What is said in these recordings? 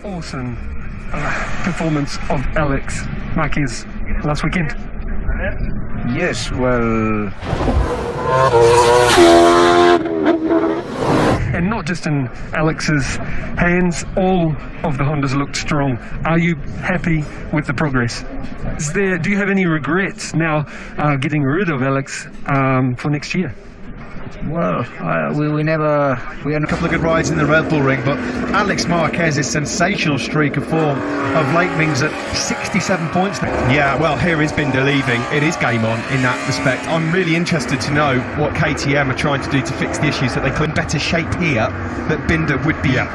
awesome performance of Alex Marquez last weekend. Yes, well... And not just in Alex's hands, all of the Hondas looked strong. Are you happy with the progress? Do you have any regrets now getting rid of Alex for next year? Well, we had a couple of good rides in the Red Bull Ring, but Alex Marquez's sensational streak of form of late means that 67 points now. Yeah, well, here is Binder leaving. It is game on in that respect. I'm really interested to know what KTM are trying to do to fix the issues, that they could in better shape here, that Binder would be a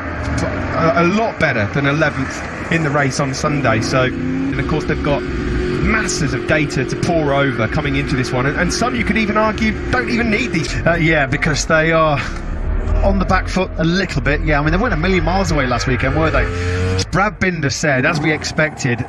lot better than 11th in the race on Sunday. So, and of course, they've got masses of data to pour over coming into this one, and some you could even argue don't even need these. Yeah, because they are on the back foot a little bit. Yeah, I mean, they weren't a million miles away last weekend, were they? Brad Binder said, as we expected,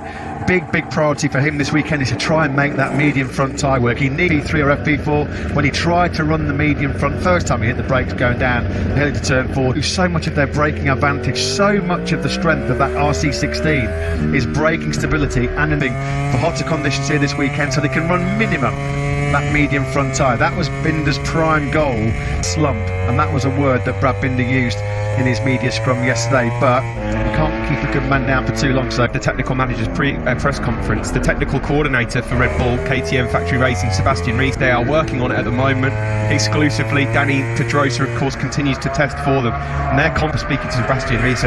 big priority for him this weekend is to try and make that medium front tyre work. He needed Fp3 or Fp4 when he tried to run the medium front. First time he hit the brakes going down, heading to turn 4. So much of their braking advantage, so much of the strength of that RC16 is braking stability and anything for hotter conditions here this weekend, so they can run minimum that medium front tyre. That was Binder's prime goal, slump, and that was a word that Brad Binder used in his media scrum yesterday. But you can't keep a good man down for too long. So the technical manager's press conference, the technical coordinator for Red Bull, KTM Factory Racing, Sebastian Rees, they are working on it at the moment exclusively. Danny Pedrosa, of course, continues to test for them, and they're speaking to Sebastian Rees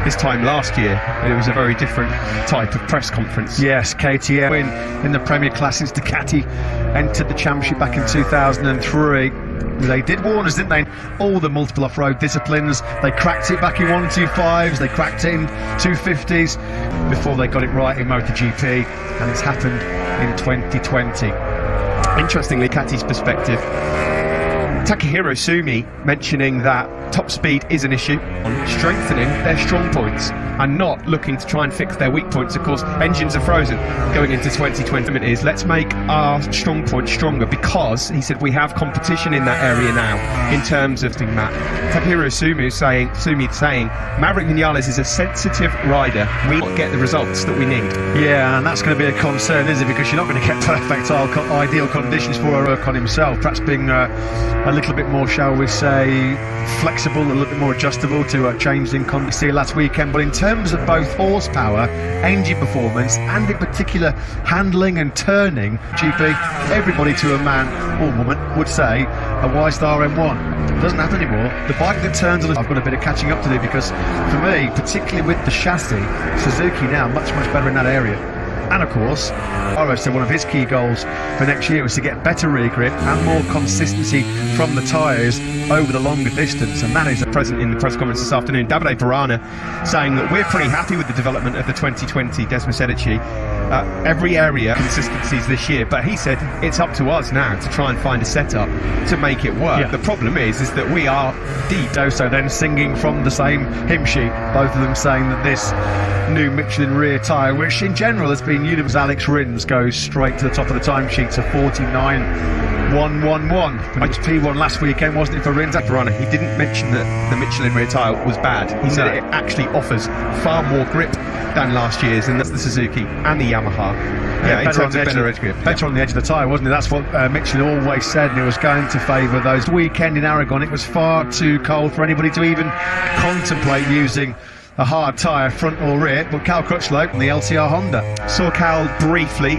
this time last year. It was a very different type of press conference. Yes, KTM in the Premier class since Ducati entered the championship back in 2003. They did warn us, didn't they? All the multiple off-road disciplines. They cracked it back in 125s, they cracked it in 250s before they got it right in MotoGP, and it's happened in 2020. Interestingly, Kati's perspective, Takahiro Sumi mentioning that top speed is an issue, on strengthening their strong points and not looking to try and fix their weak points. Of course, engines are frozen going into 2020. It is, let's make our strong points stronger, because he said we have competition in that area now in terms of Matt. Takahiro Sumi saying Maverick Vinales is a sensitive rider. We won't get the results that we need. Yeah, and that's going to be a concern, is it? Because you're not going to get perfect ideal conditions for Ocon himself. Perhaps being a little bit more, shall we say, flexible, a little bit more adjustable to changes in conditions last weekend. But in terms of both horsepower, engine performance, and in particular handling and turning, GP, everybody to a man or woman would say a Y-Star M1. It doesn't happen anymore. The bike that turns on, I've got a bit of catching up to do, because for me, particularly with the chassis, Suzuki now much better in that area. And of course, Aro said one of his key goals for next year was to get better rear grip and more consistency from the tyres over the longer distance, and that is present in the press conference this afternoon. Davide Parana saying that we're pretty happy with the development of the 2020 Desmos Edici. Every area consistencies this year, but he said it's up to us now to try and find a setup to make it work. Yeah. The problem is that we are deep. So then singing from the same hymn sheet, both of them saying that this new Michelin rear tyre, which in general has been universal, Alex Rins goes straight to the top of the timesheet to 49.111. Which P1 last weekend, wasn't it, for Rins? Parana, he didn't mention that the Michelin rear tyre was bad. He said it actually offers far more grip than last year's, and that's the Suzuki and the Yamaha. Yeah, in terms of better edge grip. Better on the edge of the tyre, wasn't it? That's what Michelin always said, and it was going to favour those. Weekend in Aragon, it was far too cold for anybody to even contemplate using a hard tyre, front or rear. But Cal Crutchlow, the LCR Honda. Saw Cal briefly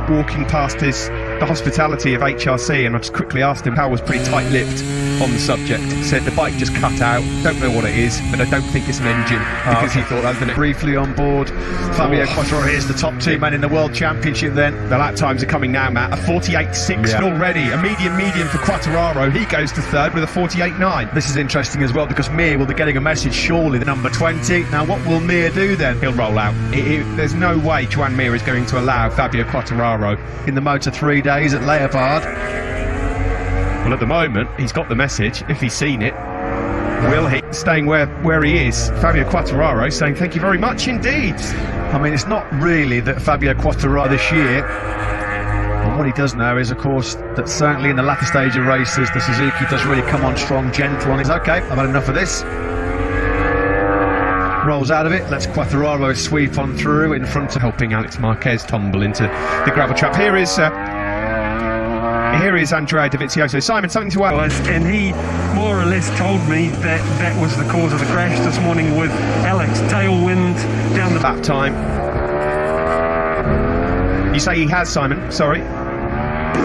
walking past the hospitality of HRC, and I just quickly asked him. Cal was pretty tight-lipped on the subject. Said the bike just cut out, don't know what it is, but I don't think it's an engine, because he thought that was the briefly on board. Fabio Quartararo is the top two men in the World Championship then. The lap times are coming now, Matt. A 48.6 already, a medium for Quartararo. He goes to third with a 48.9. This is interesting as well, because Mir will be getting a message, surely, the number 20. Now what will Mir do then? He'll roll out. There's no way Joan Mir is going to allow Fabio Quartararo in the Motor 3 days at Leopard. Well, at the moment, he's got the message. If he's seen it, will he? Staying where he is, Fabio Quartararo saying thank you very much indeed. I mean, it's not really that Fabio Quartararo this year, and what he does know is, of course, that certainly in the latter stage of races, the Suzuki does really come on strong, gentle on it. Okay, I've had enough of this. rolls out of it, lets Quartararo sweep on through in front of helping Alex Marquez tumble into the gravel trap. Here is Andrea Dovizioso. Simon, something to add? And he more or less told me that that was the cause of the crash this morning with Alex. Tailwind down the that time. You say he has, Simon? Sorry.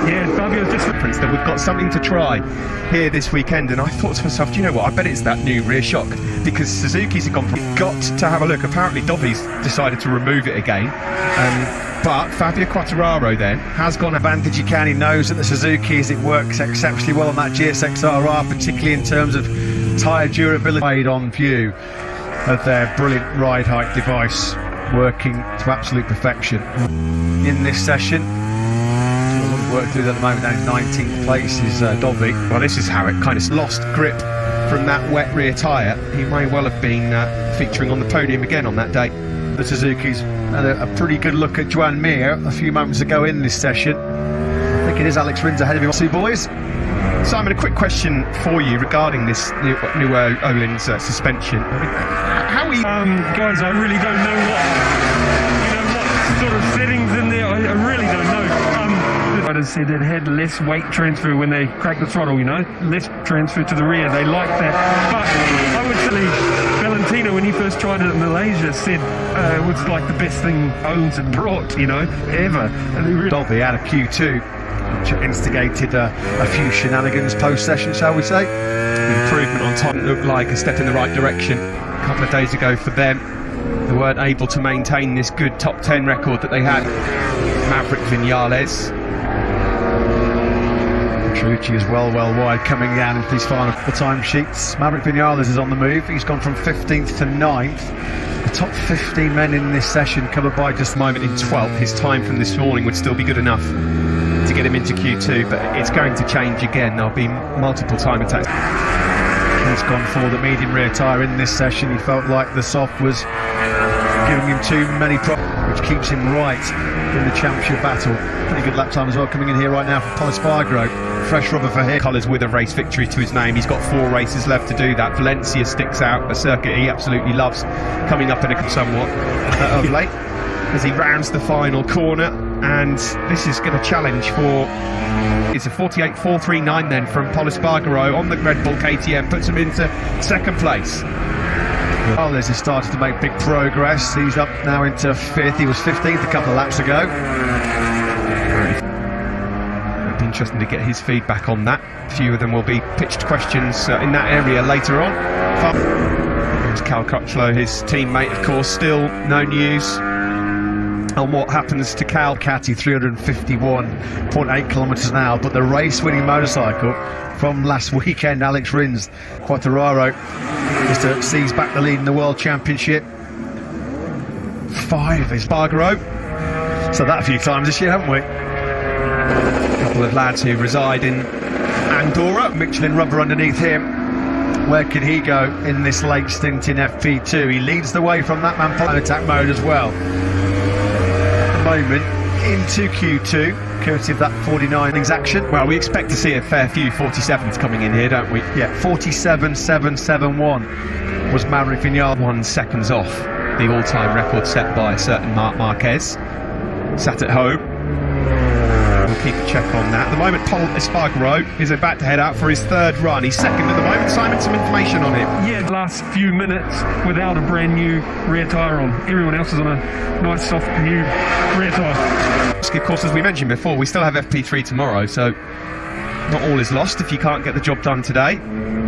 Yeah, Fabio's just difference that we've got something to try here this weekend, and I thought to myself, do you know what, I bet it's that new rear shock, because Suzuki's have gone from got to have a look. Apparently Dovi's decided to remove it again, but Fabio Quartararo then has gone advantage he can. He knows that the Suzuki's, it works exceptionally well on that GSX-RR, particularly in terms of tyre durability. Made on view of their brilliant ride height device working to absolute perfection in this session. Work through that at the moment. Down in 19th place is Dovi. Well, this is how it kind of lost grip from that wet rear tyre. He may well have been featuring on the podium again on that day. The Suzuki's had a pretty good look at Joan Mir a few moments ago in this session. I think it is Alex Rins ahead of him. Two boys. Simon, a quick question for you regarding this new Öhlins suspension. How are you... guys, I really don't know what sort of settings in there. I really don't know. I said it had less weight transfer when they cracked the throttle, less transfer to the rear. They like that. But I would say Valentino, when he first tried it in Malaysia, said it was like the best thing Öhlins had brought, ever. Dolby out of Q2, which instigated a few shenanigans post-session, shall we say. Improvement on time looked like a step in the right direction a couple of days ago for them. They weren't able to maintain this good top 10 record that they had. Maverick Vinales. Petrucci is well wide coming down into these final timesheets. Maverick Vinales is on the move. He's gone from 15th to 9th. The top 15 men in this session covered by just a moment in 12th. His time from this morning would still be good enough to get him into Q2, but it's going to change again. There'll be multiple time attacks. He's gone for the medium rear tyre in this session. He felt like the soft was giving him too many problems, which keeps him right in the championship battle. Pretty good lap time as well coming in here right now for Pol Espargaro. Fresh rubber for him. Colours with a race victory to his name. He's got 4 races left to do that. Valencia sticks out, a circuit he absolutely loves, coming up in a somewhat of late as he rounds the final corner, and this is going to challenge for... It's a 48.439 then from Pol Espargaro on the Red Bull KTM, puts him into 2nd place. Morales has started to make big progress. He's up now into 5th. He was 15th a couple of laps ago. It'll be interesting to get his feedback on that. A few of them will be pitched questions in that area later on. There's Cal Crutchlow, his teammate, of course. Still no news on what happens to Cal. Catty 351.8 kilometres an hour, but the race-winning motorcycle from last weekend, Alex Rins, Quartararo, is to seize back the lead in the World Championship. 5 is Espargaro. So that a few times this year, haven't we? A couple of lads who reside in Andorra. Michelin rubber underneath him. Where can he go in this late stint in FP2? He leads the way from that man attack mode as well. Moment into Q2, courtesy of that 49ings action. Well, we expect to see a fair few 47s coming in here, don't we? Yeah, 47.771 was Maverick Vinales. 1 second off the all-time record set by a certain Marc Marquez. Sat at home. We'll keep a check on that. At the moment, Pol Espargaro is about to head out for his 3rd run. He's 2nd at the moment. Simon, some information on him. Yeah, the last few minutes without a brand new rear tyre on. Everyone else is on a nice soft new rear tyre. Of course, as we mentioned before, we still have FP3 tomorrow, so not all is lost if you can't get the job done today.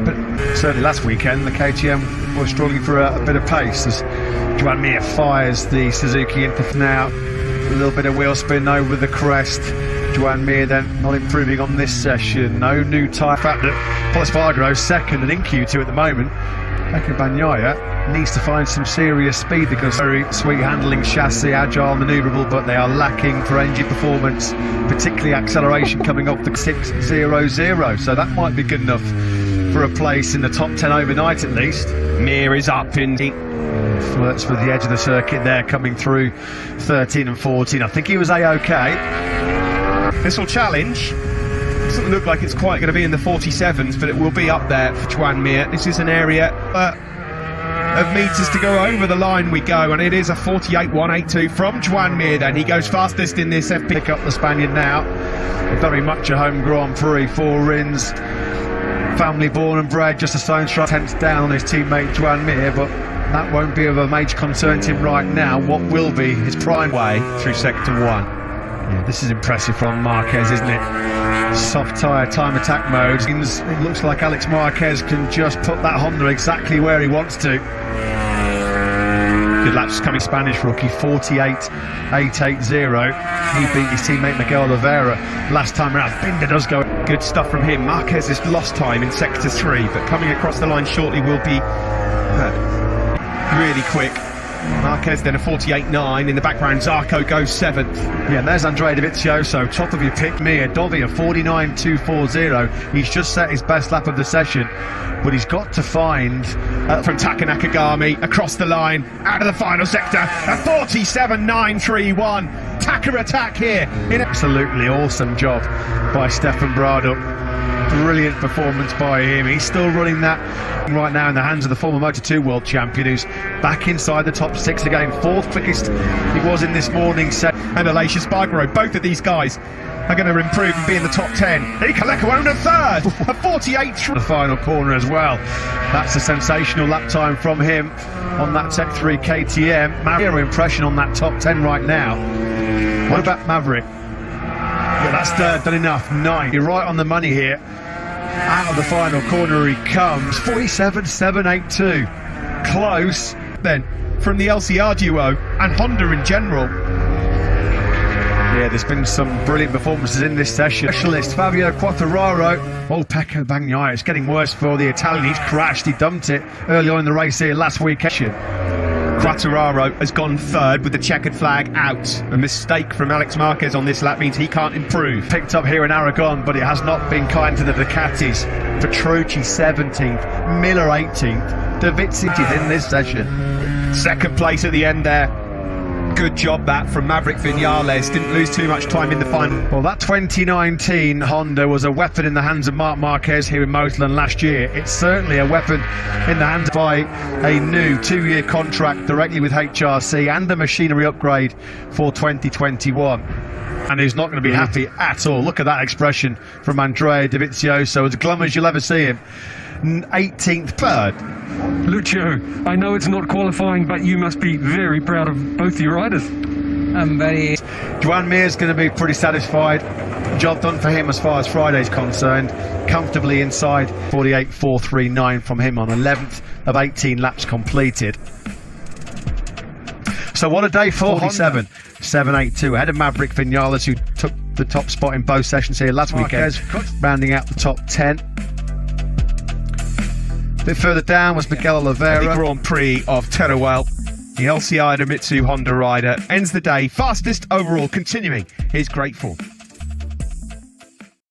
But certainly last weekend, the KTM was struggling for a bit of pace as Joan Mir fires the Suzuki into now. A little bit of wheel spin over the crest. Joan Mir then not improving on this session. No new tyre. The fact that Pol Espargaro's 2nd and in Q2 at the moment. Pecco Bagnaia needs to find some serious speed because very sweet handling chassis, agile, manoeuvrable, but they are lacking for engine performance, particularly acceleration coming off the 600. So that might be good enough for a place in the top 10 overnight at least. Mir is up in the... Flirts with the edge of the circuit there, coming through 13 and 14. I think he was A-OK. This will challenge. Doesn't look like it's quite going to be in the 47s, but it will be up there for Joan Mir. This is an area of metres to go. Over the line we go, and it is a 48.182 from Joan Mir. Then he goes fastest in this FP. Pick up the Spaniard now. Very much a home Grand Prix, 4 wins. Family born and bred, just a stone's throw, 10th down on his teammate Joan Mir, but that won't be of a major concern to him right now. What will be his prime way through sector 1. Yeah, this is impressive from Marquez, isn't it? Soft tyre, time attack mode. It looks like Alex Marquez can just put that Honda exactly where he wants to. Good laps coming, Spanish rookie, 48.880. He beat his teammate Miguel Oliveira last time around. Binder does go. Good stuff from him. Marquez has lost time in sector 3, but coming across the line shortly will be really quick. Marquez then a 48.9. In the background, Zarco goes 7th. Yeah, and there's Andrea Dovizioso, top of your pick, Mir. Dovi a 49.240. He's just set his best lap of the session, but he's got to find from Taka Nakagami across the line, out of the final sector, a 47.931. Taka attack here. Absolutely awesome job by Stefan Bradl. Brilliant performance by him. He's still running that right now in the hands of the former Moto2 world champion, who's back inside the top 6 again. 4th quickest he was in this morning's set. And Alicia Spargaro, both of these guys are going to improve and be in the top 10. Ikaleko owned a 3rd, a 48. The final corner as well. That's a sensational lap time from him on that Tech 3 KTM. Mario impression on that top 10 right now. What about Maverick? Yeah, that's done enough. 9. You're right on the money here. Out of the final corner he comes. 47.782. Close. Then from the LCR duo and Honda in general. Yeah, there's been some brilliant performances in this session. Specialist Fabio Quartararo. Oh, Pecco Bagnaia. It's getting worse for the Italian. He's crashed. He dumped it early on in the race here last week. Quartararo has gone 3rd with the checkered flag out. A mistake from Alex Marquez on this lap means he can't improve. Picked up here in Aragon, but it has not been kind to the Ducatis. Petrucci 17th, Miller 18th, Dovizioso in this session. 2nd place at the end there. Good job that from Maverick Vinales. Didn't lose too much time in the final. Well, that 2019 Honda was a weapon in the hands of Marc Marquez here in Motorland last year. It's certainly a weapon in the hands by a new 2-year contract directly with HRC and a machinery upgrade for 2021. And he's not going to be happy at all. Look at that expression from Andrea Dovizioso, as glum as you'll ever see him. 18th, 3rd. Lucio, I know it's not qualifying, but you must be very proud of both your riders. I'm very... Joan Mir's going to be pretty satisfied. Job done for him as far as Friday's concerned. Comfortably inside 48.439 from him on 11th of 18 laps completed. So what a day for 47.782 ahead of Maverick Vinales, who took the top spot in both sessions here last weekend, rounding out the top 10. A bit further down was Miguel Oliveira. The Grand Prix of Teruel. The LCI Domitsu Honda rider ends the day fastest overall, continuing his great form.